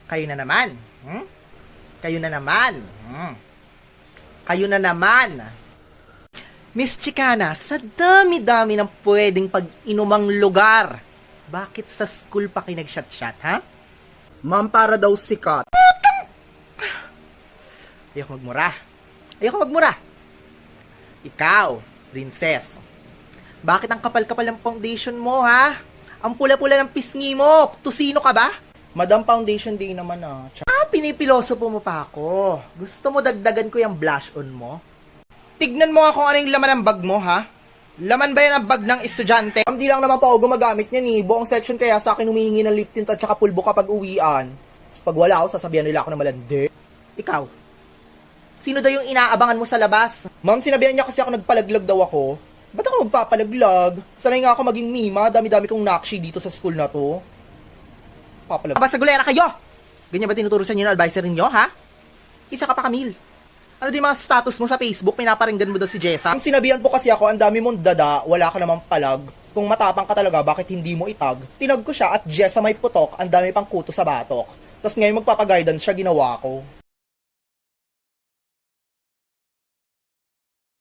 Kayo na naman. Kayo na naman. Kayo na naman. Miss Chicana, sa dami-dami ng pwedeng pag-inumang lugar, bakit sa school pa kayo nag-shot-shot, ha? Ma'am, para daw sikat. Ayoko magmura. Ayoko magmura. Ikaw, princess, bakit ang kapal-kapal ng foundation mo, ha? Ang pula-pula ng pisngi mo. Tusino ka ba? Madam, foundation day naman ah. Pinipiloso po mo pa ako. Gusto mo dagdagan ko yung blush on mo? Tignan mo nga kung ano yung laman ng bag mo, ha? Laman ba yan ang bag ng estudyante? Ma'am, di lang naman po ako gumagamit niyan eh. Buong section kaya sa akin humihingi ng lip tint at saka pulbo kapag uwian. Tapos pag wala ako, sasabihan nila ako na malandi. Ikaw, sino daw yung inaabangan mo sa labas? Ma'am, sinabihan niya kasi ako nagpalaglag daw ako. Ba't ako magpapalaglag? Sanay nga ako maging mima, dami-dami kong nakshi dito sa school na to. Papalag. Basta gulera kayo! Ganyan ba tinuturo sa inyo ng advisor ninyo, ha? Isa ka pa, Camille. Ano din mga status mo sa Facebook? Pinaparinggan mo daw si Jessa? Ang sinabihan po kasi ako, ang dami mong dada, wala ka namang palag. Kung matapang ka talaga, bakit hindi mo itag? Tinag ko siya at Jessa may putok, ang dami pang kuto sa batok. Tapos ngayon magpapaguidance siya, ginawa ko.